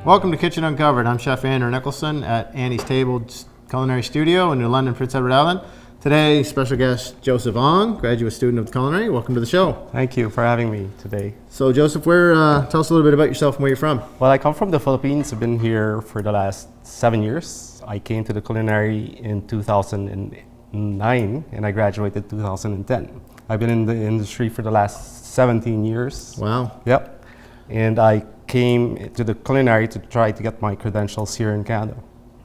Welcome to Kitchen Uncovered. I'm Chef Andrew Nicholson at Annie's Table Culinary Studio in New London, Prince Edward Island. Today, special guest Joseph Ong, graduate student of culinary. Welcome to the show. Thank you for having me today. So Joseph, tell us a little bit about yourself and where you're from. Well, I come from the Philippines. I've been here for the last 7 years. I came to the culinary in 2009 and I graduated 2010. I've been in the industry for the last 17 years. Wow. Yep. And I came to the culinary to try to get my credentials here in Canada.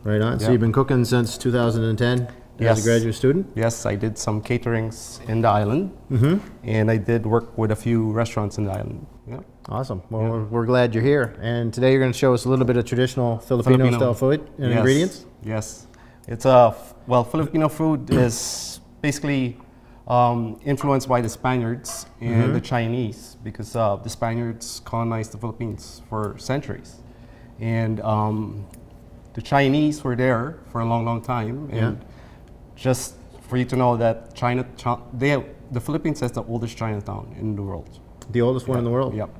Right on. Yep. So you've been cooking since 2010 Yes. as a graduate student? Yes, I did some caterings in the island, and I did work with a few restaurants in the island. Yeah. Awesome. Well, we're glad you're here. And today you're going to show us a little bit of traditional Filipino style food and Yes. ingredients. Yes. It's Filipino food is basically influenced by the Spaniards and the Chinese, because the Spaniards colonized the Philippines for centuries. And the Chinese were there for a long, long time. And just for you to know that the Philippines has the oldest Chinatown in the world. The oldest one in the world? Yep.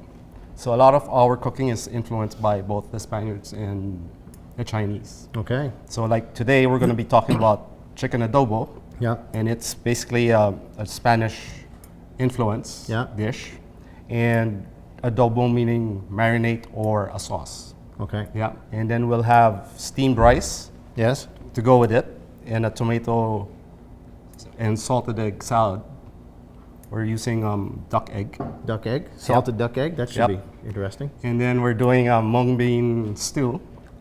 So a lot of our cooking is influenced by both the Spaniards and the Chinese. Okay. So like today we're going to be talking about chicken adobo. Yeah. And it's basically a Spanish influence dish. And adobo meaning marinate or a sauce. Okay. Yeah. And then we'll have steamed rice Yes. to go with it, and a tomato and salted egg salad. We're using duck egg. Duck egg, salted duck egg. That should Yep. be interesting. And then we're doing a mung bean stew.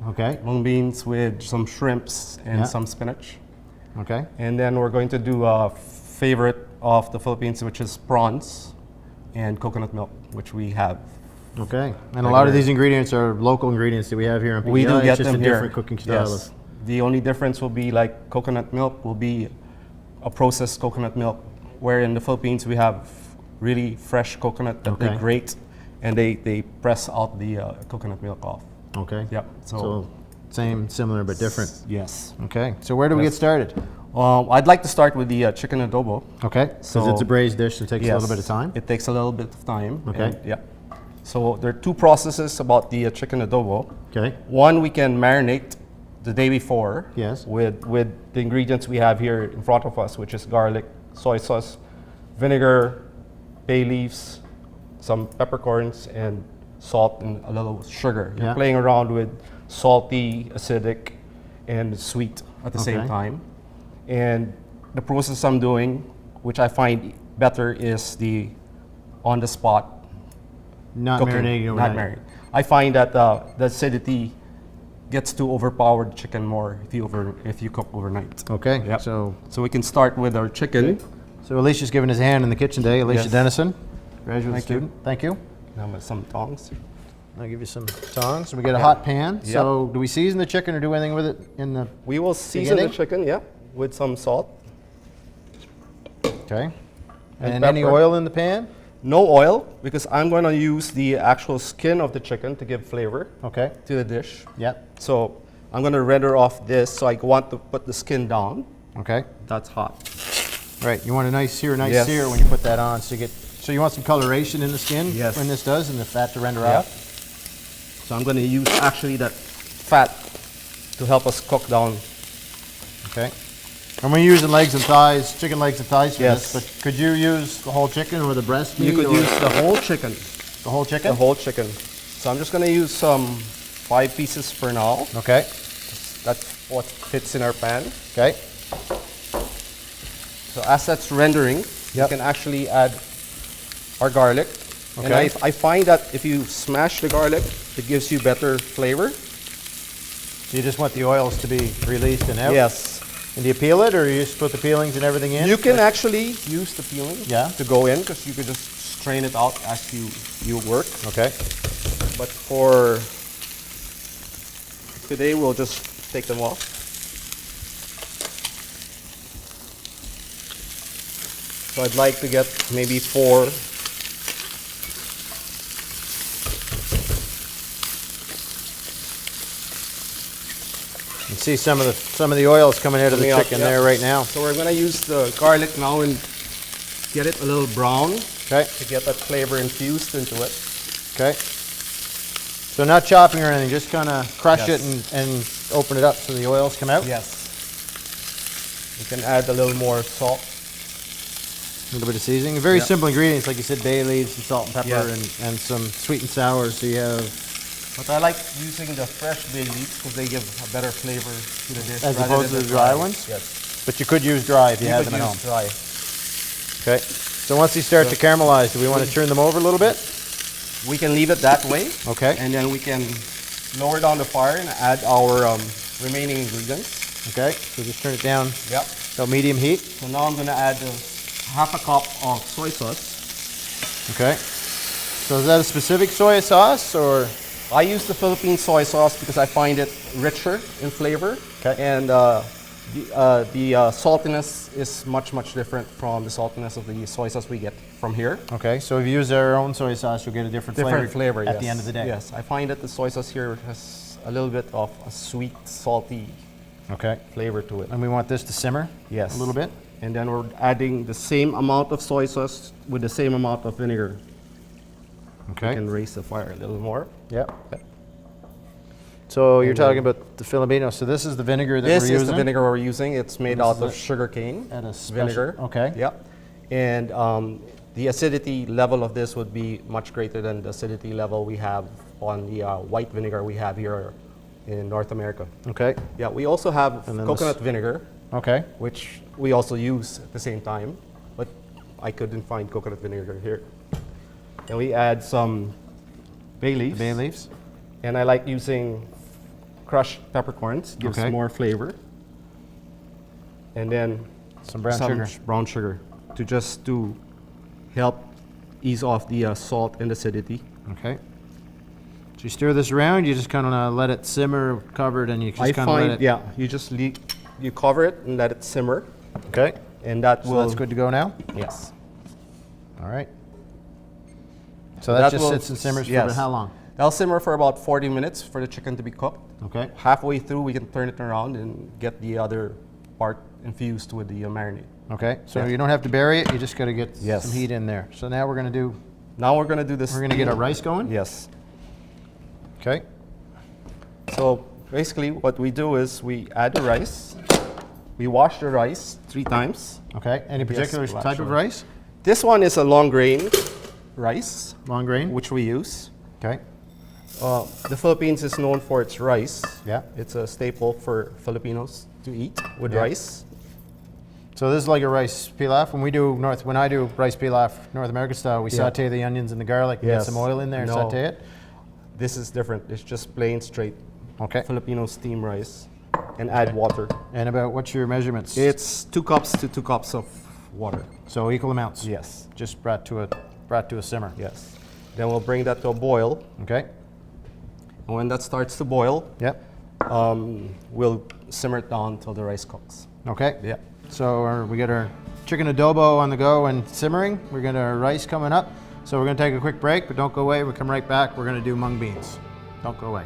Okay. Mung beans with some shrimps and some spinach. Okay. And then we're going to do a favorite of the Philippines, which is prawns and coconut milk, which we have. Okay. And a lot of these ingredients are local ingredients that we have here in PEI. We do get it's just them a here. different cooking style. Yes. The only difference will be like coconut milk will be a processed coconut milk, where in the Philippines we have really fresh coconut that they grate and they press out the coconut milk off. Okay. Yep. So same, similar, but different. Yes. Okay. So where do we get started? I'd like to start with the chicken adobo. Okay. Because So- it's a braised dish, so it takes a little bit of time. It takes a little bit of time. Okay. And, yeah. So there are two processes about the chicken adobo. Okay. One, we can marinate the day before. Yes. With the ingredients we have here in front of us, which is garlic, soy sauce, vinegar, bay leaves, some peppercorns, and salt and a little sugar. You're playing around with salty, acidic, and sweet at the same time. And the process I'm doing, which I find better, is the on-the-spot Not cooking. marinating Not overnight. marinating. I find that the acidity gets to overpower the chicken more if you cook overnight. Okay. Yep. So we can start with our chicken. So Alicia's giving us a hand in the kitchen today. Alicia Yes. Dennison, graduate Thank student. Thank you. Now with some tongs. I'll give you some tongs. We get a hot pan. So do we season the chicken or do anything with it in the? We will season the Beginning? chicken, with some salt. Okay. And pepper. any oil in the pan? No oil, because I'm going to use the actual skin of the chicken to give flavor Okay. to the dish. Yep. So I'm going to render off this, so I want to put the skin down. Okay. That's hot. Right. You want a nice sear Yes. when you put that on. So you want some coloration in the skin Yes. when this does, and the fat to render Yeah. out. So I'm going to use actually that fat to help us cook down. Okay. And we're using legs and thighs, chicken legs and thighs for Yes. this. But could you use the whole chicken or the breast meat? You could or use the whole chicken. the whole chicken. The whole chicken. So I'm just going to use some 5 pieces for now. Okay. That's what fits in our pan. Okay. So as that's rendering, you can actually add our garlic. And Okay. I find that if you smash the garlic, it gives you better flavor. You just want the oils to be released and out. Yes. And do you peel it, or you just put the peelings and everything in? You can actually use the peeling to go in, because you could just strain it out as you work. Okay. But for today, we'll just take them off. So I'd like to get maybe 4. You see some of the oils coming out of the Coming out, chicken there right now. So we're going to use the garlic now and get it a little brown Okay. to get that flavor infused into it. Okay. So not chopping or anything, just kind of crush Yes. it and open it up so the oils come out. Yes. You can add a little more salt. A little bit of seasoning. Very Yeah. simple ingredients, like you said, bay leaves and salt and pepper Yes. and some sweet and sour. So you have, But I like using the fresh bay leaves because they give a better flavor to the dish. As rather opposed than to the dry ones? Yes. but you could use dry if you You have could them at use home. dry. Okay. So once these start to caramelize, do we want to turn them over a little bit? We can leave it that way. Okay. And then we can lower down the fire and add our remaining ingredients. Okay. So just turn it down Yep. about medium heat. So now I'm going to add half a cup of soy sauce. Okay. So is that a specific soy sauce or? I use the Philippine soy sauce because I find it richer in flavor. Okay. And the saltiness is much different from the saltiness of the soy sauce we get from here. Okay. So if you use our own soy sauce, you'll get a different flavor at yes. the end of the day. Yes, I find that the soy sauce here has a little bit of a sweet, salty Okay. flavor to it. And we want this to simmer. Yes. A little bit. And then we're adding the same amount of soy sauce with the same amount of vinegar. Okay. You can raise the fire a little more. Yep. So you're talking about the Filipino. So this is the vinegar that This we're is using. the vinegar we're using. It's made This out is of a- sugar cane and a special- vinegar. okay. Yep. And the acidity level of this would be much greater than the acidity level we have on the white vinegar we have here in North America. Okay. Yeah, we also have And then coconut this- vinegar, Okay. which we also use at the same time, but I couldn't find coconut vinegar here. And we add some bay leaves. Bay leaves. And I like using crushed peppercorns, gives Okay. more flavor. And then Some brown sugar. brown sugar to help ease off the salt and acidity. Okay. So you stir this around. You just kind of let it simmer, covered, and you just I kind of let find, it. yeah, you cover it and let it simmer, Okay. and that So will. that's good to go now. Yes. All right. So that just will- sits and simmers for yes. about how long? That'll simmer for about 40 minutes for the chicken to be cooked. Okay. Halfway through, we can turn it around and get the other part infused with the marinade. Okay. So Yeah. you don't have to bury it. You just got to get Yes. some heat in there. So now we're going to do. Now we're gonna do this. We're going to get our rice going. Yes. Okay. So basically, what we do is we add the rice. We wash the rice 3 times. Okay. Any particular black type of sugar. rice? This one is a long grain rice, Long grain. which we use. Okay. The Philippines is known for its rice. Yeah. It's a staple for Filipinos to eat with Yeah. rice. So this is like a rice pilaf. When I do rice pilaf North American style, we Yeah. saute the onions and the garlic, and get Yes. some oil in there, and No. saute it. This is different. It's just plain straight Okay. Filipino steam rice, and add water. And about what's your measurements? It's 2 cups to 2 cups of water. So equal amounts. Yes. Just brought to a simmer. Yes. Then we'll bring that to a boil. Okay. And when that starts to boil, Yep. we'll simmer it down until the rice cooks. Okay. Yeah. So we got our chicken adobo on the go and simmering. We got our rice coming up. So we're going to take a quick break, but don't go away. We'll come right back. We're going to do mung beans. Don't go away.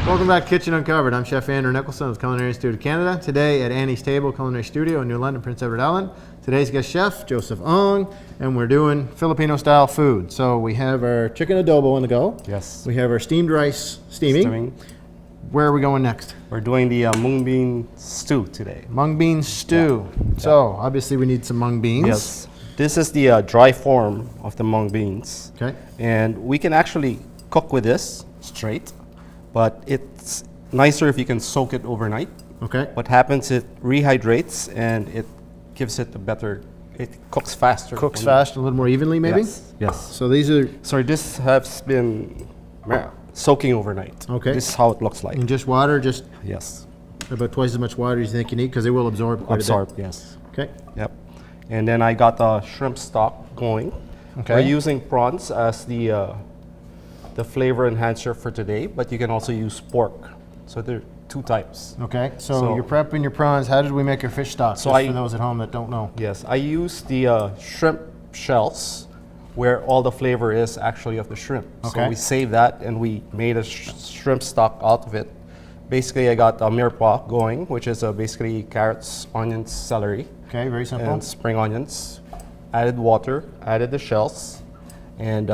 Welcome back to Kitchen Uncovered. I'm Chef Andrew Nicholson with Culinary Institute of Canada. Today at Annie's Table Culinary Studio in New London, Prince Edward Island. Today's guest chef, Joseph Ong, and we're doing Filipino style food. So we have our chicken adobo on the go. Yes. We have our steamed rice steaming. Where are we going next? We're doing the mung bean stew today. Mung bean stew. So obviously we need some mung beans. Yes. This is the dry form of the mung beans. Okay. And we can actually cook with this straight, but it's nicer if you can soak it overnight. Okay. What happens, it rehydrates and it gives it a better, it cooks faster. Cooks fast, a little more evenly maybe? Yes. Yes. So these are So this has been soaking overnight. Okay. This is how it looks like. in just water, just Yes. about twice as much water as you think you need because they will absorb quite Absorb, yes. a bit. Okay. Yep. And then I got the shrimp stock going. Okay. We're using prawns as the flavor enhancer for today, but you can also use pork. So there are 2 types. Okay. So, So- you're prepping your prawns. How did we make your fish stock? So Just I- for those at home that don't know. Yes, I use the shrimp shells where all the flavor is actually of the shrimp. Okay. So we save that and we made a shrimp stock out of it basically I got a mirepoix going, which is basically carrots, onions, celery, Okay, very simple. and spring onions. Added water, added the shells, and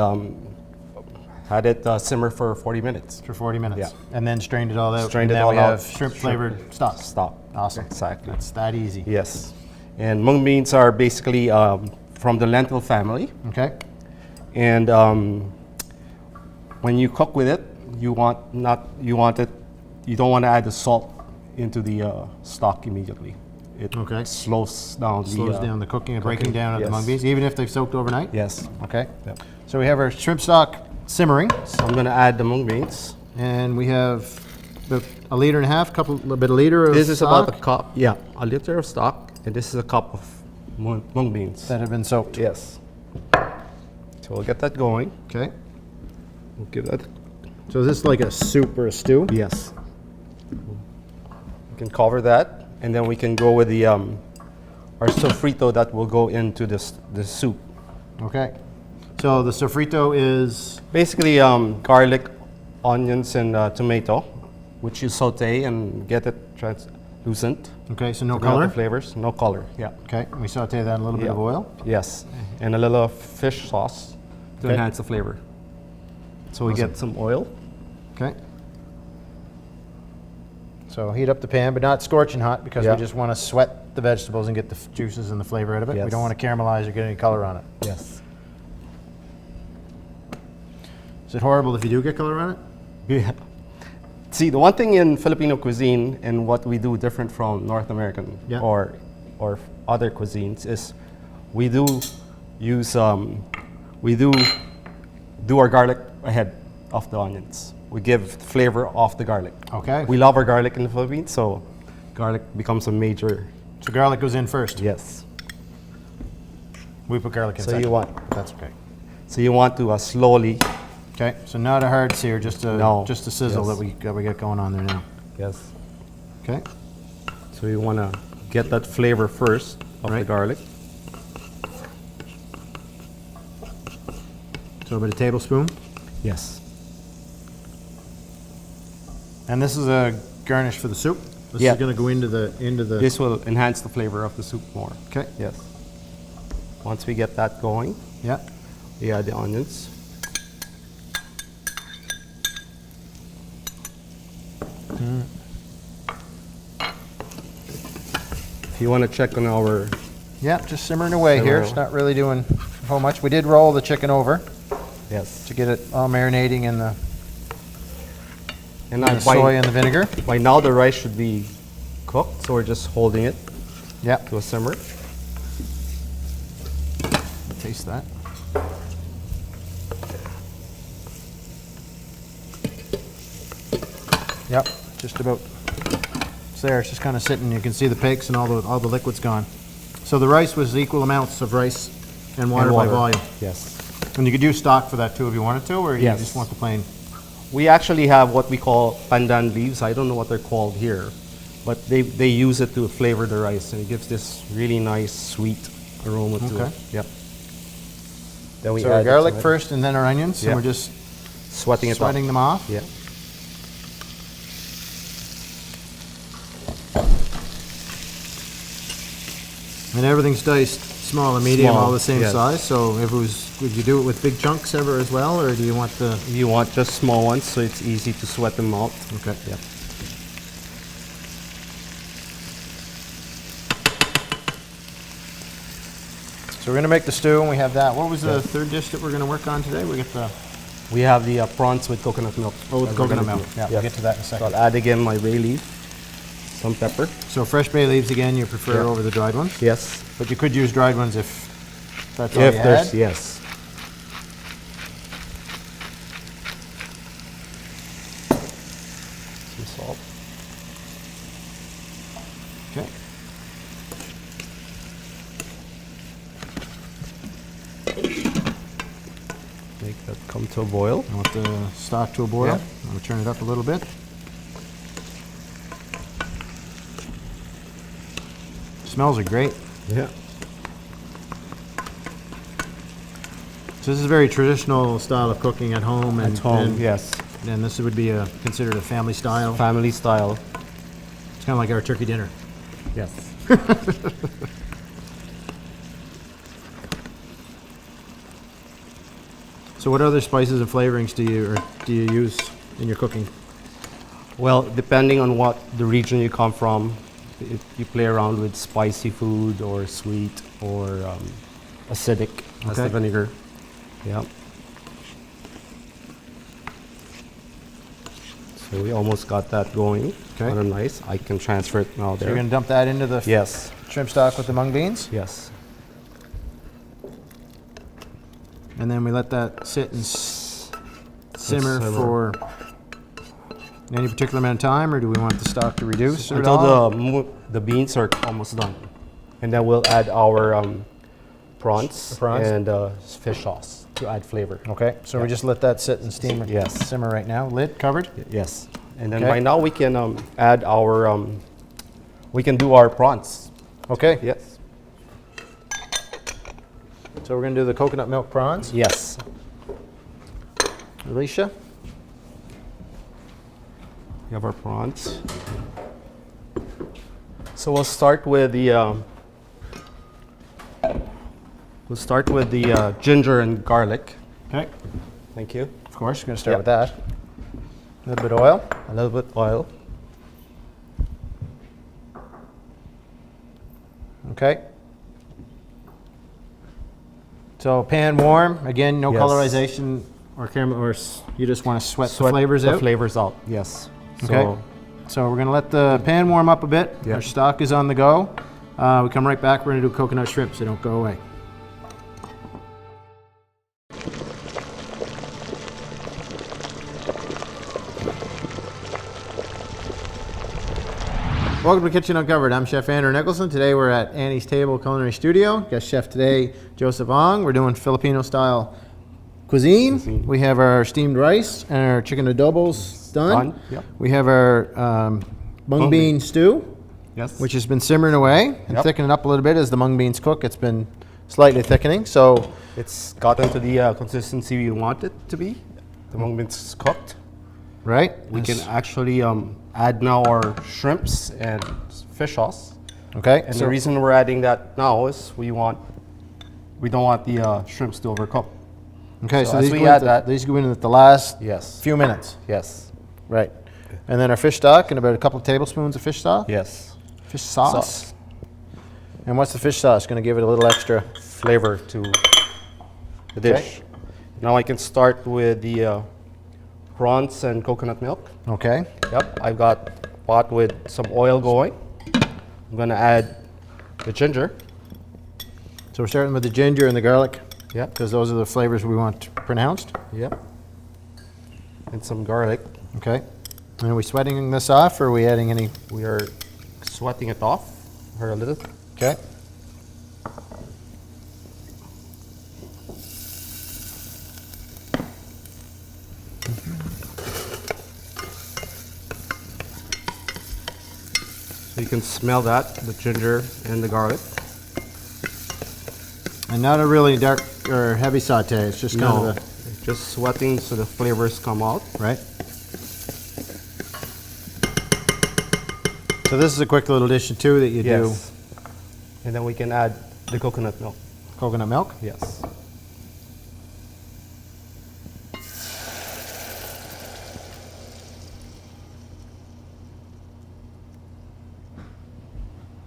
had it simmer for 40 minutes. For 40 minutes. Yeah. And then strained it all out. Strained and it now all we out. have shrimp flavored stock. Stock. Awesome. Exactly. That's that easy. Yes. And mung beans are basically from the lentil family. Okay. And when you cook with it, you don't want to add the salt into the stock immediately. It Okay. slows down Slows down the cooking and breaking down of the yes. mung beans, even if they've soaked overnight? Yes. Okay. Yep. So we have our shrimp stock simmering, So I'm going to add the mung beans. and we have about a liter and a half, a bit of liter of This is stock about a cup. Yeah, a liter of stock, and this is a cup of mung beans. that have been soaked. Yes. So we'll get that going. Okay. We'll give that. So is this like a soup or a stew? Yes. We can cover that, and then we can go with the our sofrito that will go into the soup. Okay. So the sofrito is, Basically, garlic, onions, and tomato, which you saute and get it translucent. okay, so no To bring out color? the flavors, no color. Yeah. Okay, we saute that in a little bit Yeah. of oil. Yes, and a little fish sauce to Okay. enhance the flavor. So we Awesome. get some oil. Okay. So heat up the pan, but not scorching hot because Yeah. we just want to sweat the vegetables and get the juices and the flavor out of it. We Yes. don't want to caramelize or get any color on it. Yes. Is it horrible if you do get color on it? Yeah. See, the one thing in Filipino cuisine and what we do different from North American Yeah. or other cuisines is we do use we do our garlic ahead of the onions. We give flavor off the garlic. Okay. We love our garlic in the Philippines, so garlic becomes a major. So garlic goes in first. Yes. We put garlic in So second. you want That's okay. so you want to slowly. Okay, so not a hard sear, just a No. just a sizzle Yes. that we got going on there now. Yes. Okay. So you want to get that flavor first of the Right. garlic. So about a tablespoon. Yes. And this is a garnish for the soup. This Yeah. is going to go into the This will enhance the flavor of the soup more. Okay. Yes. Once we get that going, Yeah. we add the onions. If you want to check on our, Yeah, just simmering away here. It's not really doing so much. We did roll the chicken over yes, to get it all marinating in the, and in the soy and the vinegar. by now the rice should be cooked, so we're just holding it Yeah. to a simmer. Taste that. Yep, just about. It's there. It's just kind of sitting. You can see the peaks and all the liquid's gone. So the rice was equal amounts of rice and water, by volume. Yes. And you could use stock for that too if you wanted to, or Yes. you just want the plain. We actually have what we call pandan leaves. I don't know what they're called here, but they use it to flavor the rice, and it gives this really nice sweet aroma to Okay. it. Yep. Then we So add our garlic some- first, and then our onions, Yeah. and we're just sweating it sweating up. them off. Yeah. And everything's diced small and medium, Small, all the same yes. size. So would you do it with big chunks ever as well, or do you want the? You want just small ones, so it's easy to sweat them out. Okay. Yep. So we're gonna make the stew, and we have that. What was the third dish that we're gonna work on today? We get the We have the prawns with coconut milk. with that we're coconut gonna milk. do. Yeah, we'll get to that in a So second. I'll add again my bay leaf, some pepper. So fresh bay leaves again, you prefer Yeah. over the dried ones, Yes. but you could use dried ones if that's all If you there's had. yes. Some salt. Okay. Make that come to a boil. I want the stock to a boil. Yeah. I'll turn it up a little bit. Smells are great. Yeah. So this is a very traditional style of cooking at home, and, At home, and yes. And this would be considered a family style. Family style. It's kind of like our turkey dinner. Yes. So what other spices and flavorings do you use in your cooking? Well, depending on what the region you come from, you play around with spicy food or sweet or acidic as the Okay. vinegar. Yeah. So we almost got that going. Okay. Kind of nice. I can transfer it now So there. you're gonna dump that into the Yes. shrimp stock with the mung beans, Yes. and then we let that sit and simmer simmer. for any particular amount of time, or do we want the stock to reduce? Or Until the beans are almost done, and then we'll add our prawns, The prawns? and fish sauce to add flavor. Okay, so we just let that sit and steam. Yes. Simmer right now. Lid covered. Yes, and then Okay. by now we can add our we can do our prawns. Okay. Yes. So we're gonna do the coconut milk prawns. Yes. Alicia. We have our prawns. So we'll start with the ginger and garlic. Okay. Thank you. Of course, we're gonna start Yep. with that. A little bit of oil. A little bit oil. Okay. So pan warm. Again, no Yes. colorization or caramel, or you just want to sweat the Sweat flavors the out. flavors out. Yes. Okay. So So we're gonna let the pan warm up a bit. Yeah. Our stock is on the go. We come right back. We're gonna do coconut shrimp, so don't go away. Welcome to Kitchen Uncovered. I'm Chef Andrew Nicholson. Today we're at Annie's Table Culinary Studio. Guest chef today, Joseph Ong. We're doing Filipino style cuisine. We have our steamed rice and our chicken adobos done. Done, yep. We have our mung bean stew, yes. which has been simmering away and Yep. thickening up a little bit as the mung beans cook. It's been slightly thickening. So, It's gotten to the consistency we want it to be. The moment it's cooked, right? we can actually add now our shrimps and fish sauce. Okay. And so, the reason we're adding that now is we don't want the shrimps to overcook. okay, so so as these we go, add into, that- these go in at the last Yes. few minutes. Yes. Right. And then our fish stock and about a couple of tablespoons of fish stock. Yes. Fish sauce. And what's the fish sauce? Going to give it a little extra. Flavor to the dish. Now I can start with the prawns and coconut milk. Okay. Yep, I've got pot with some oil going. I'm gonna add the ginger. So we're starting with the ginger and the garlic Yep. because those are the flavors we want pronounced. Yep. And some garlic. Okay. And are we sweating this off or are we adding any? We are sweating it off for a little. Okay. So you can smell that, the ginger and the garlic. And not a really dark or heavy saute. It's just kind No, of just sweating so the flavors come out. a, right? So this is a quick little addition too that you Yes. And then we can add the coconut milk. do. Coconut milk. Yes.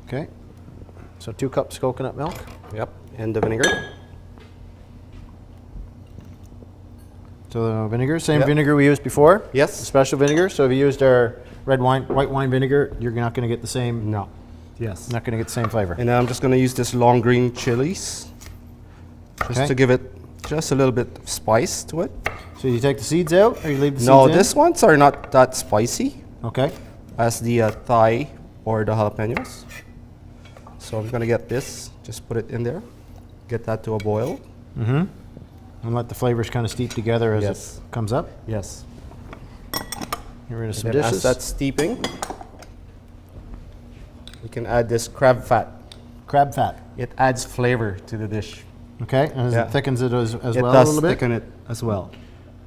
Okay. So 2 cups coconut milk. Yep. And the vinegar. So the vinegar, same Yep. vinegar we used before. Yes. Special vinegar. So if you used our white wine vinegar, you're not going to get the same. No. Yes. Not going to get the same flavor. And then I'm just going to use this long green chilies just Okay. to give it just a little bit of spice to it. So you take the seeds out, or you leave the No, seeds in? these ones are not that spicy Okay. as the Thai or the jalapenos. So I'm going to get this, just put it in there, get that to a boil. Mm-hmm. And let the flavors kind of steep together as Yes. it comes up. Yes. Get rid of some And then as dishes. that's steeping, we can add this crab fat. Crab fat. It adds flavor to the dish. Okay. And Yeah. it thickens it as It well a does little bit. thicken it as well.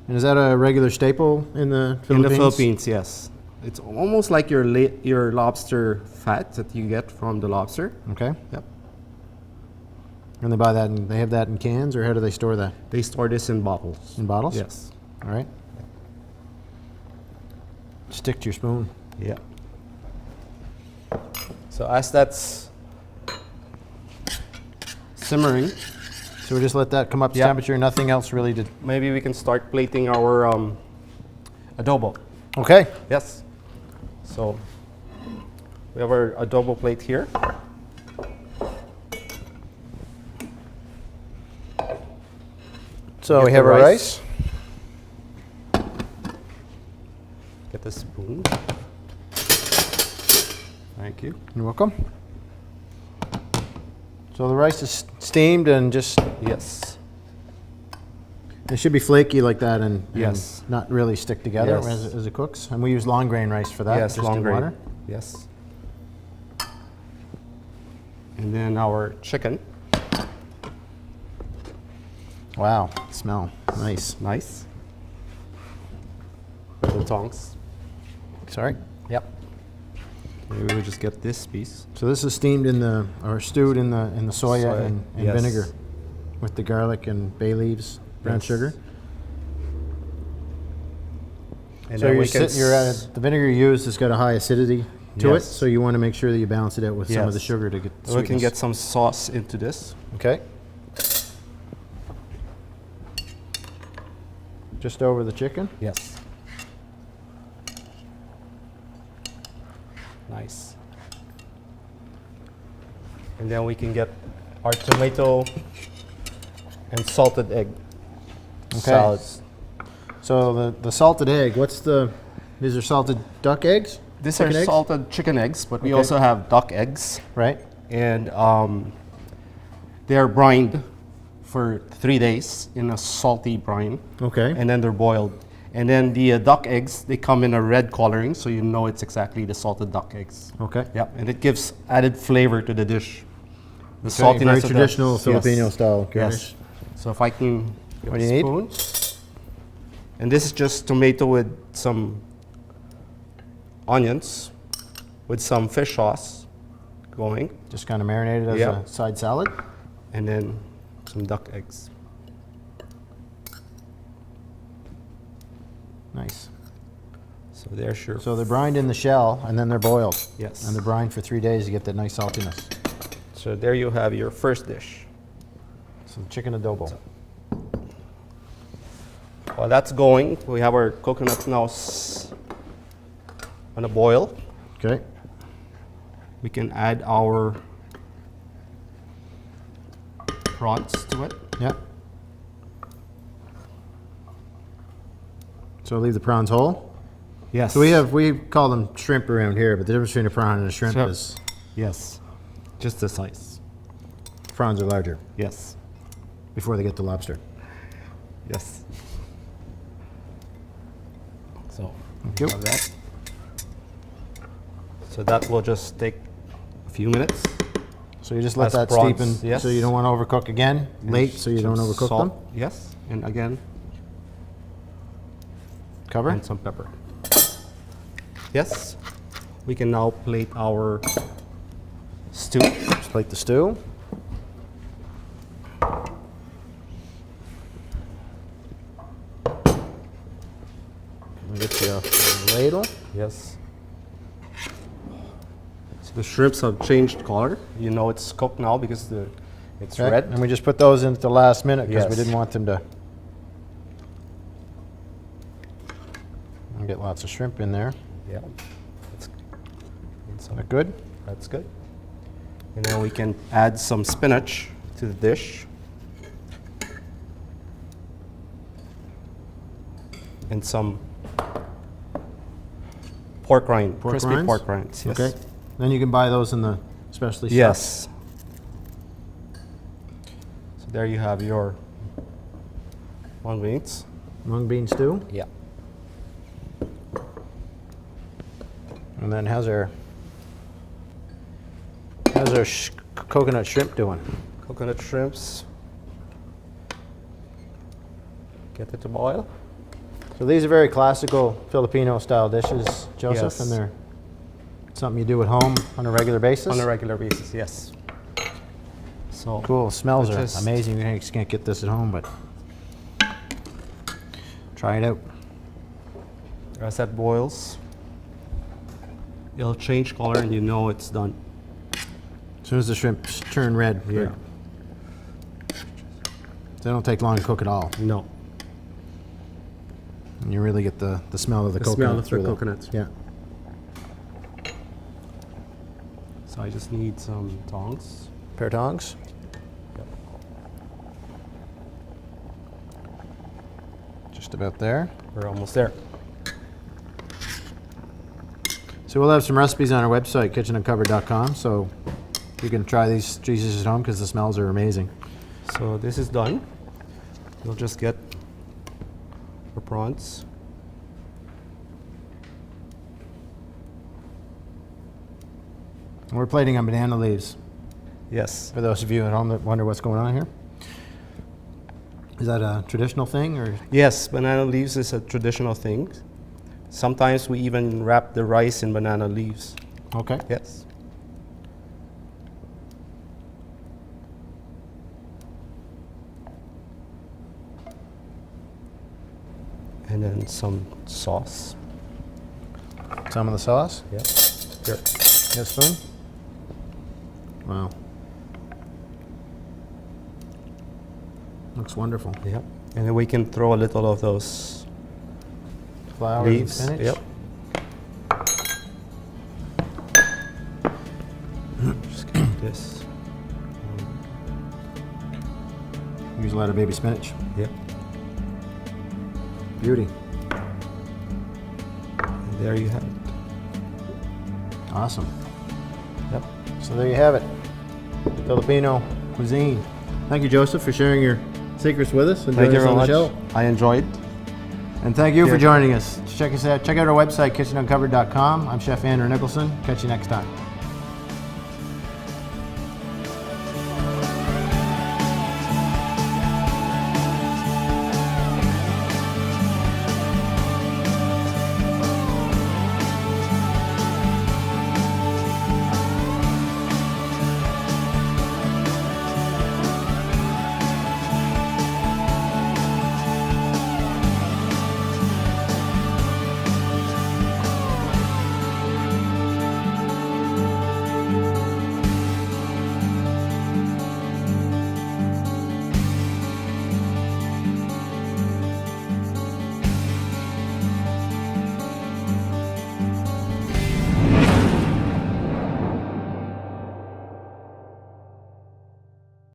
And is that a regular staple in the Philippines? In the Philippines, yes. It's almost like your lobster fat that you get from the lobster. Okay. Yep. And they buy that, and they have that in cans, or how do they store that? They store this in bottles. In bottles? Yes. All right. Stick to your spoon. Yeah. So as that's simmering, So we just let that come up to Yeah. temperature, nothing else really to... maybe we can start plating our adobo. Okay. Yes. So we have our adobo plate here. So Get we have the our rice. rice. Get the spoon. Thank you. You're welcome. So the rice is steamed and just, Yes. it should be flaky like that and Yes. not really stick together Yes. as it cooks. And we use long grain rice for that. Yes, just long in grain. water. Yes. And then our chicken. Wow, smell. Nice. Nice. With the tongs. Sorry. Yep. Maybe we just get this piece. So this is steamed in the, or stewed in the soya Soya, and yes. vinegar with the garlic and bay leaves, brown Yes. sugar. And So then you're we can the vinegar you used has got a high acidity to it, Yes. so you want to make sure that you balance it out with some of the Yes. sugar to get we can sweetness. get some sauce into this. Okay. Just over the chicken. Yes. Nice. And then we can get our tomato and salted egg salad. So the salted egg, these are salted duck eggs? These Chicken are eggs? salted chicken eggs, but we Okay. also have duck eggs. Right? And they're brined for 3 days in a salty brine. Okay. And then they're boiled. And then the duck eggs, they come in a red coloring, so you know it's exactly the salted duck eggs. Okay. Yep, and it gives added flavor to the dish. The Okay, saltiness very of traditional yes. Filipino style Yes. garnish. So if I can get What a do you need? spoon. And this is just tomato with some onions, with some fish sauce going, Just kind of marinated as Yeah. a side salad. and then some duck eggs. Nice. So there's your So they're brined in the shell and then they're boiled. yes. And they're brined for 3 days to get that nice saltiness. So there you have your first dish. So chicken adobo. While that's going, we have our coconut now on a boil. Okay. We can add our prawns to it. Yeah. So leave the prawns whole. Yes. So we call them shrimp around here, but the difference between a prawn and a shrimp Shrimp. is Yes. Just the size. prawns are larger Yes. before they get to lobster. Yes. So Thank you. have that. So that will just take a few minutes. So you just let As that prawns, steep in, yes. so you don't want to overcook again, late, so you Some don't overcook salt, them. Yes. And again, Cover. and some pepper. Yes. We can now plate our stew. Just plate the stew. We'll get you a ladle. Yes. So the shrimps have changed color. You know it's cooked now because it's Okay. red. And we just put those in at the last minute because we Yes. didn't want them to and get lots of shrimp in there. Yeah. That's, and some- That good? that's good. And then we can add some spinach to the dish. And some pork rind, Pork crispy rinds? pork rinds. Yes. Okay. Then you can buy those in the specialty shop. Yes. So there you have your mung beans. Mung bean stew. Yeah. And then how's our coconut shrimp doing? Coconut shrimps. Get it to boil. So these are very classical Filipino style dishes, Joseph, Yes. and they're something you do at home on a regular basis? On a regular basis, yes. So Cool, smells are just- amazing. You just can't get this at home, but try it out. as that boils, it'll change color and you know it's done. As soon as the shrimp turn red, Yeah. They don't take long to cook at all. No. And you really get the smell of the The coconut. smell of the through coconut. Yeah. So I just need some tongs. Pair of tongs. Just about there. We're almost there. So we'll have some recipes on our website, kitchenuncovered.com, so you can try these cheeses at home because the smells are amazing. So this is done. We'll just get our prawns. And we're plating on banana leaves. Yes. For those of you at home that wonder what's going on here. Is that a traditional thing, or? Yes, banana leaves is a traditional thing. Sometimes we even wrap the rice in banana leaves. Okay. Yes. And then some sauce. Some of the sauce. Yeah. Here. You got a spoon? Wow. Looks wonderful. Yeah. And then we can throw a little of those Flowers and leaves. spinach. Yep. Just get this. Use a lot of baby spinach. Yep. Beauty. And there you have it. Awesome. Yep. So there you have it. Filipino cuisine. Thank you, Joseph, for sharing your secrets with us and Thank joining you us very on the much. show. I enjoyed. And thank you for Yeah. joining us. Check us out. Check out our website, kitchenuncovered.com. I'm Chef Andrew Nicholson. Catch you next time.